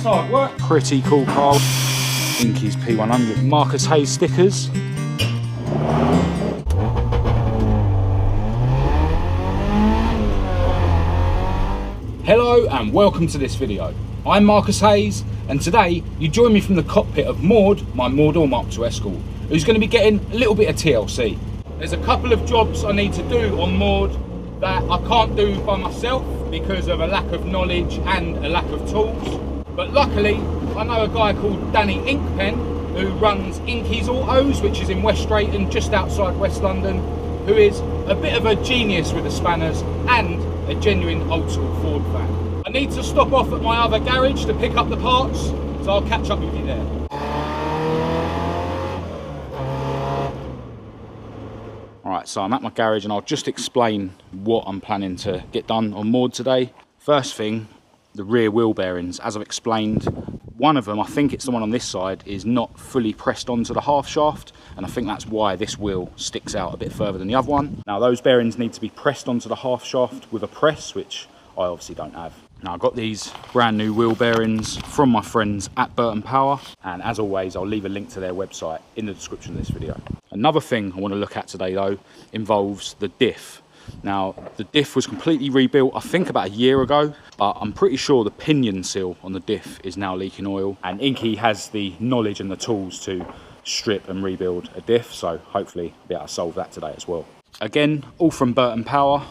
that's hard work. Pretty cool car. INKY'S P100. Marcus Hayes stickers. Hello and welcome to this video. I'm Marcus Hayes, and today you join me from the cockpit of MAUDE, my MAUDE Mk2 Escort, who's going to be getting a little bit of TLC. There's a couple of jobs I need to do on MAUDE that I can't do by myself because of a lack of knowledge and a lack of tools. But luckily, I know a guy called Danny INPEN who runs INKY'S Autos, which is in West Drayton, just outside West London, who is a bit of a genius with the spanners and a genuine old school Ford fan. I need to stop off at my other garage to pick up the parts, so I'll catch up with you there. Alright, so I'm at my garage and I'll just explain what I'm planning to get done on MAUDE today. First thing, the rear wheel bearings. As I've explained, one of them, I think it's the one on this side, is not fully pressed onto the half shaft, and I think that's why this wheel sticks out a bit further than the other one. Now those bearings need to be pressed onto the half shaft with a press, which I obviously don't have. Now I got these brand new wheel bearings from my friends at Burton Power, and as always I'll leave a link to their website in the description of this video. Another thing I want to look at today though involves the diff. Now the diff was completely rebuilt I think about a year ago, but I'm pretty sure the pinion seal on the diff is now leaking oil, and INKY has the knowledge and the tools to strip and rebuild a diff, so hopefully I'll be able to solve that today as well. Again, all from Burton Power.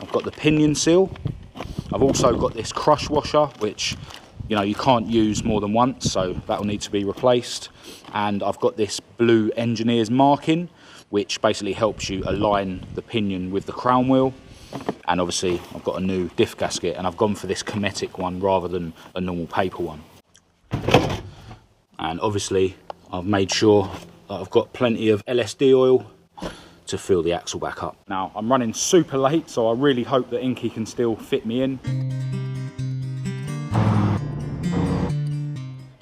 I've got the pinion seal. I've also got this crush washer, which you know you can't use more than once, so that will need to be replaced. And I've got this blue engineer's marking, which basically helps you align the pinion with the crown wheel. And obviously I've got a new diff gasket, and I've gone for this Kinetic one rather than a normal paper one. And obviously I've made sure that I've got plenty of LSD oil to fill the axle back up. Now I'm running super late, so I really hope that INKY can still fit me in.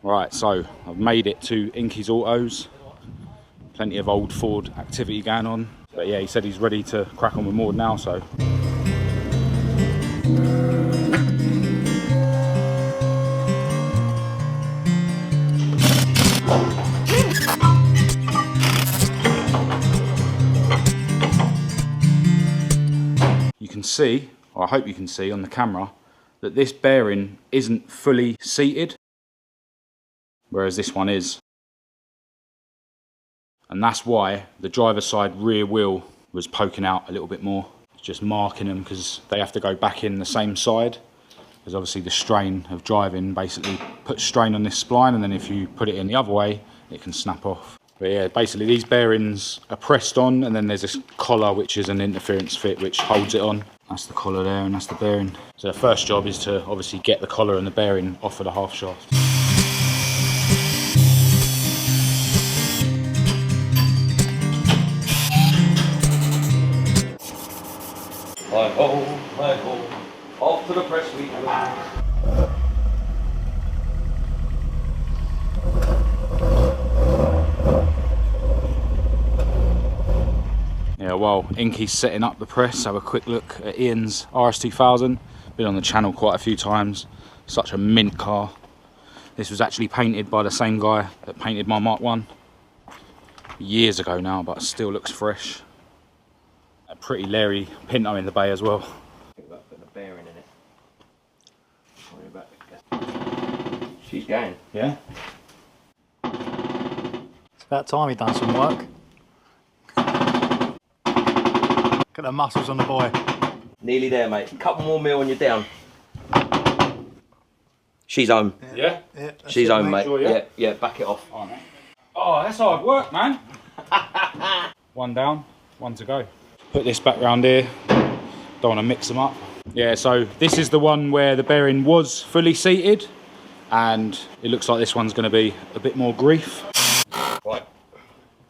Right, so I've made it to INKY'S Autos. Plenty of old Ford activity going on. But yeah, he said he's ready to crack on with MAUDE now, so. You can see, or I hope you can see on the camera, that this bearing isn't fully seated, whereas this one is. And that's why the driver's side rear wheel was poking out a little bit more. It's just marking them because they have to go back in the same side, because obviously the strain of driving basically puts strain on this spline, and then if you put it in the other way it can snap off. But yeah, basically these bearings are pressed on, and then there's this collar which is an interference fit which holds it on. That's the collar there, and that's the bearing. So the first job is to obviously get the collar and the bearing off of the half shaft. My home, off to the press we go. Yeah, while INKY's setting up the press, have a quick look at Ian's RS2000. Been on the channel quite a few times. Such a mint car. This was actually painted by the same guy that painted my Mark 1 years ago now, but it still looks fresh. A pretty Larry Pinto in the bay as well. Think about putting a bearing in it. She's going. Yeah? It's about time he done some work. Look at the muscles on the boy. Nearly there, mate. A couple more mil and you're down. She's home. Yeah? Yeah, she's home, mate. Sure, yeah? Yeah, back it off. All right, mate. Oh, that's hard work, man. One down, one to go. Put this back round here. Don't want to mix them up. Yeah, so this is the one where the bearing was fully seated, and it looks like this one's going to be a bit more grief. Right.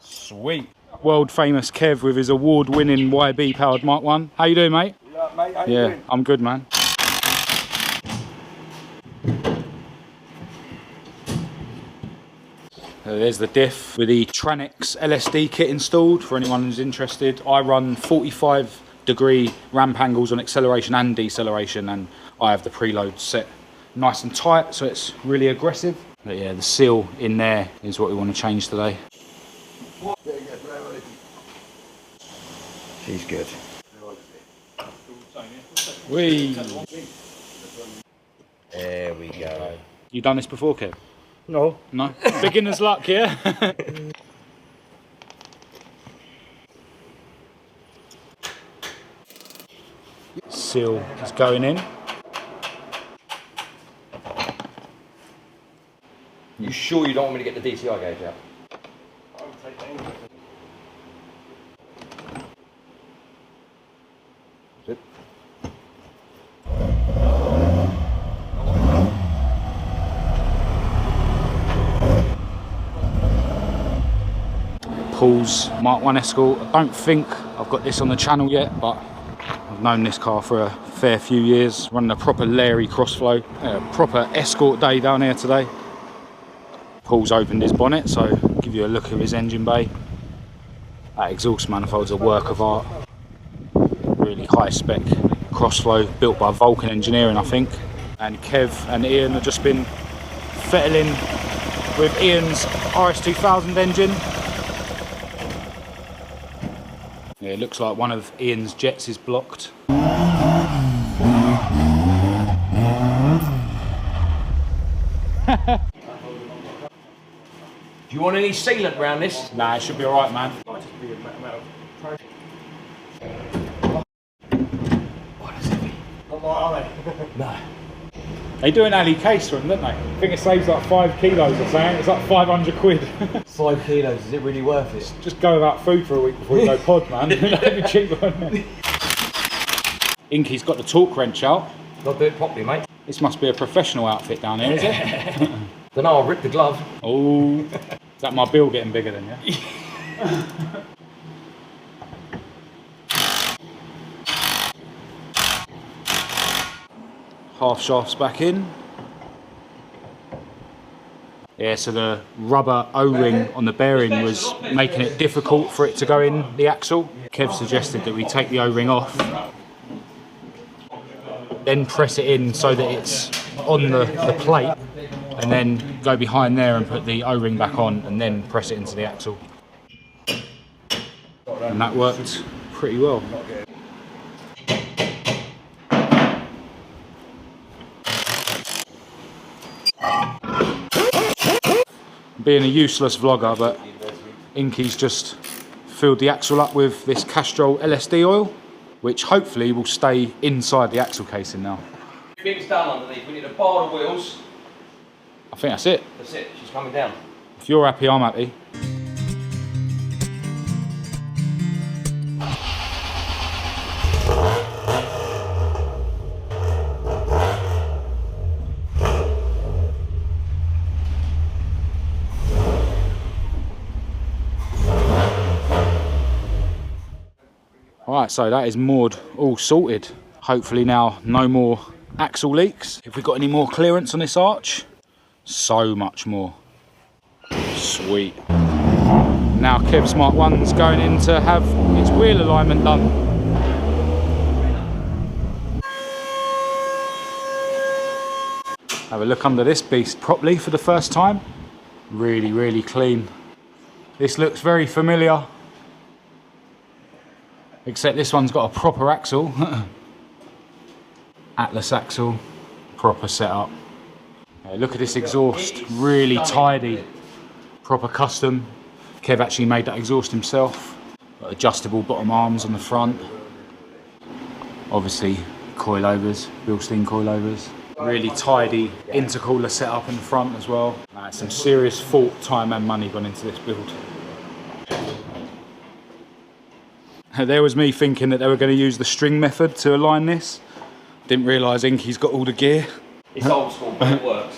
Sweet. World famous Kev with his award-winning YB powered Mark 1. How you doing, mate? Yeah, mate, how you doing? I'm good, man. There's the diff with the Tranix LSD kit installed for anyone who's interested. I run 45-degree ramp angles on acceleration and deceleration, and I have the preload set nice and tight, so it's really aggressive. But yeah, the seal in there is what we want to change today. She's good. Whee! There we go. You done this before, Kev? No. No? Beginner's luck, yeah? Seal is going in. You sure you don't want me to get the DCI gauge out? Zip. Paul's Mk2 Escort. I don't think I've got this on the channel yet, but I've known this car for a fair few years, running a proper Larry crossflow. Proper Escort day down here today. Paul's opened his bonnet, so I'll give you a look of his engine bay. That exhaust manifold's a work of art. Really high spec crossflow, built by Vulcan Engineering, I think. And Kev and Ian have just been fettling with Ian's RS2000 engine. Yeah, it looks like one of Ian's jets is blocked. Do you want any sealant around this? Nah, it should be alright, man. No. They do an alley case for them, don't they? I think it saves like 5 kilos or something. It's like 500 quid. 5 kilos, is it really worth it? Just go without food for a week before you go pod, man. That'd be cheaper, wouldn't it? Inky's got the torque wrench out. Got to do it properly, mate. This must be a professional outfit down here, is it? Don't know, I'll rip the glove. Oh, is that my bill getting bigger than you? Half shafts back in. Yeah, so the rubber O-ring on the bearing was making it difficult for it to go in the axle. Kev suggested that we take the O-ring off, then press it in so that it's on the plate, and then go behind there and put the O-ring back on and then press it into the axle. And that worked pretty well. Being a useless vlogger, but Inky's just filled the axle up with this Castrol LSD oil, which hopefully will stay inside the axle casing now. Everything's done underneath. We need to bar the wheels. I think that's it. That's it. She's coming down. If you're happy, I'm happy. Alright, so that is MAUDE all sorted. Hopefully now no more axle leaks. If we've got any more clearance on this arch, so much more. Sweet. Now Kev's Mk2's going in to have its wheel alignment done. Have a look under this beast properly for the first time. Really, really clean. This looks very familiar. Except this one's got a proper axle. Atlas axle, proper setup. Yeah, look at this exhaust, really tidy, proper custom. Kev actually made that exhaust himself. Got adjustable bottom arms on the front. Obviously coilovers, Bilstein coilovers. Really tidy intercooler setup in the front as well. Some serious thought, time and money gone into this build. There was me thinking that they were going to use the string method to align this. Didn't realise Inky's got all the gear. It's old school, but it works.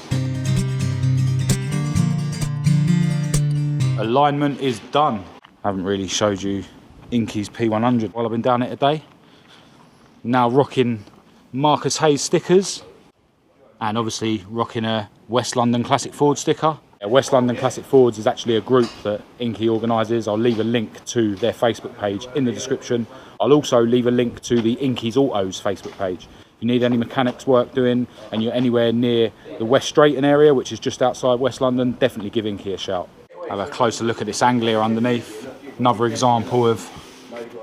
Alignment is done. I haven't really showed you Inky's P100 while I've been down it today. Now rocking Marcus Hayes stickers, and obviously rocking a West London Classic Ford sticker. West London Classic Fords is actually a group that Inky organises. I'll leave a link to their Facebook page in the description. I'll also leave a link to the INKY'S Autos Facebook page If you need any mechanics work doing and you're anywhere near the West Drayton area, which is just outside West London, definitely give INKY a shout. Have a closer look at this anglia underneath. Another example of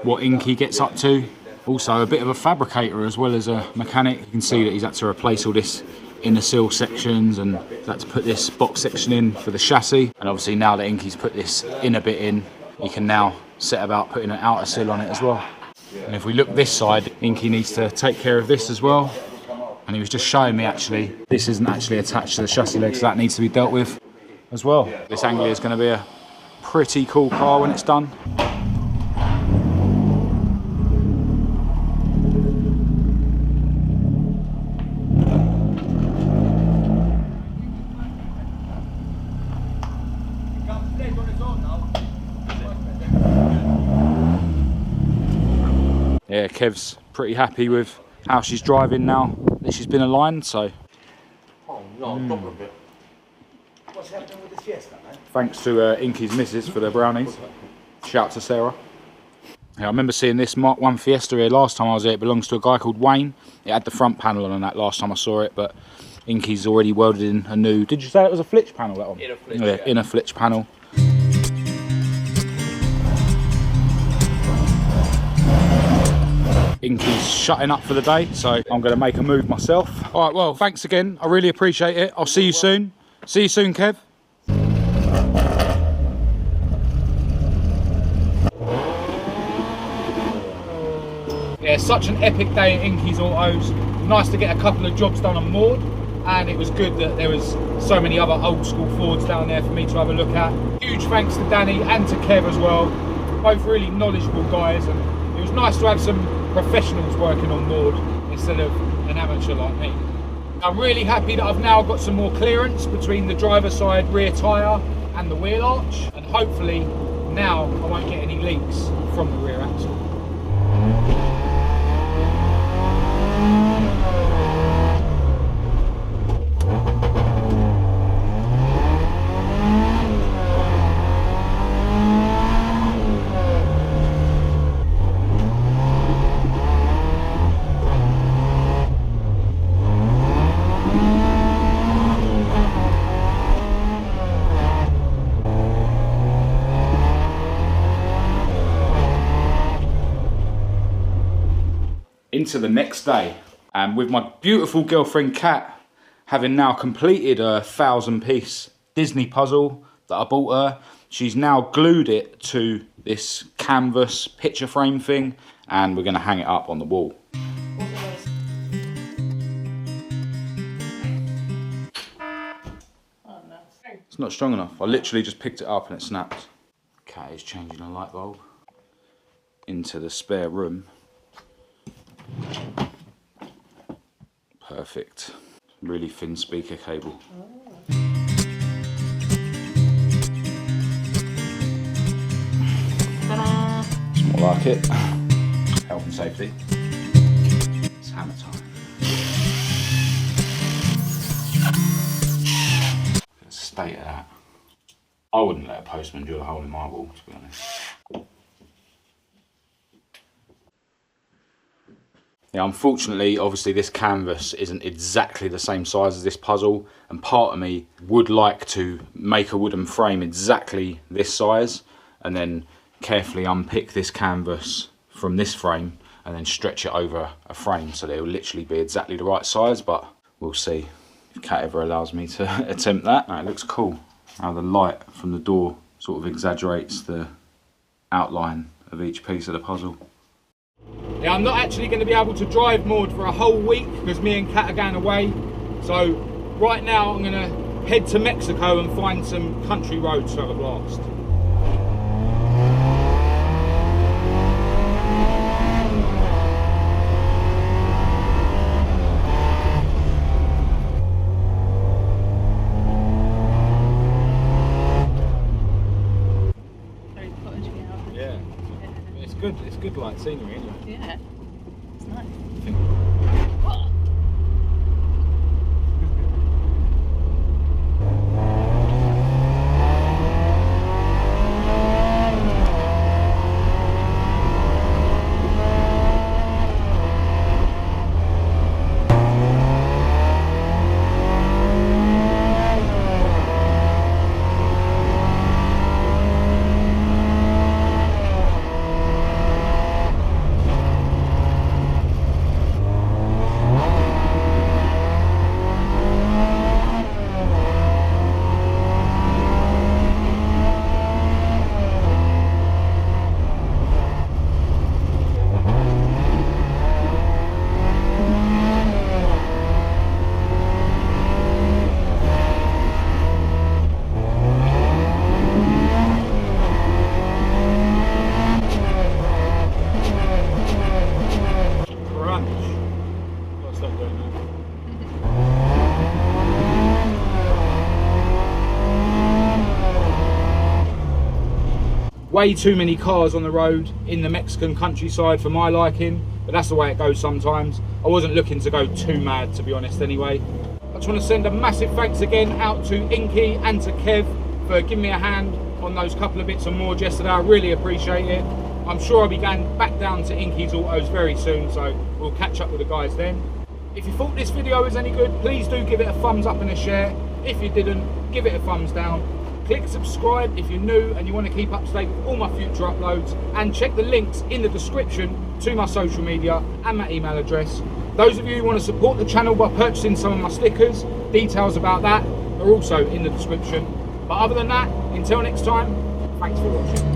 what INKY gets up to. Also a bit of a fabricator as well as a mechanic. You can see that he's had to replace all this inner sill sections and had to put this box section in for the chassis. And obviously now that INKY's put this inner bit in, he can now set about putting an outer sill on it as well. And if we look this side, INKY needs to take care of this as well. And he was just showing me actually, this isn't actually attached to the chassis legs, so that needs to be dealt with as well. This anglia is going to be a pretty cool car when it's done. Yeah, Kev's pretty happy with how she's driving now that she's been aligned, so. Oh no, proper bit. What's happening with the Fiesta, man? Thanks to INKY'S missus for the brownies. Shout out to Sarah. Yeah, I remember seeing this Mark 1 Fiesta here last time I was here. It belongs to a guy called Wayne. It had the front panel on that last time I saw it, but INKY'S already welded in a new. Did you say it was a flitch panel, that one? Inner flitch, yeah, inner flitch panel. INKY'S shutting up for the day, so I'm going to make a move myself. All right, well, thanks again. I really appreciate it. I'll see you soon. See you soon, Kev. Yeah, such an epic day at INKY'S Autos. Nice to get a couple of jobs done on MAUDE, and it was good that there was so many other old school Fords down there for me to have a look at. Huge thanks to Danny and to Kev as well. Both really knowledgeable guys, and it was nice to have some professionals working on MAUDE instead of an amateur like me. I'm really happy that I've now got some more clearance between the driver's side rear tyre and the wheel arch, and hopefully now I won't get any leaks from the rear axle. Into the next day, and with my beautiful girlfriend Kat having now completed a 1,000-piece Disney puzzle that I bought her, she's now glued it to this canvas picture frame thing, and we're going to hang it up on the wall. It's not strong enough. I literally just picked it up and it snapped. Kat is changing a light bulb into the spare room. Perfect. Really thin speaker cable. It's more like it. Health and safety. It's hammer time. The state of that. I wouldn't let a postman drill a hole in my wall, to be honest. Yeah, unfortunately, obviously this canvas isn't exactly the same size as this puzzle, and part of me would like to make a wooden frame exactly this size and then carefully unpick this canvas from this frame and then stretch it over a frame so they'll literally be exactly the right size, but we'll see if Kat ever allows me to attempt that. It looks cool how the light from the door sort of exaggerates the outline of each piece of the puzzle. Yeah, I'm not actually going to be able to drive MAUDE for a whole week because me and Kat are going away. So right now I'm going to head to Mexico and find some country roads to have a blast. Yeah, it's good light scenery anyway. Yeah, it's nice. way too many cars on the road in the Mexican countryside for my liking, but that's the way it goes sometimes. I wasn't looking to go too mad, to be honest, anyway. I just want to send a massive thanks again out to Inky and to Kev for giving me a hand on those couple of bits of MAUDE yesterday. I really appreciate it. I'm sure I'll be going back down to INKY'S Autos very soon, so we'll catch up with the guys then. If you thought this video was any good, please do give it a thumbs up and a share. If you didn't, give it a thumbs down. Click subscribe if you're new and you want to keep up to date with all my future uploads, and check the links in the description to my social media and my email address. Those of you who want to support the channel by purchasing some of my stickers, details about that are also in the description. But other than that, until next time, thanks for watching.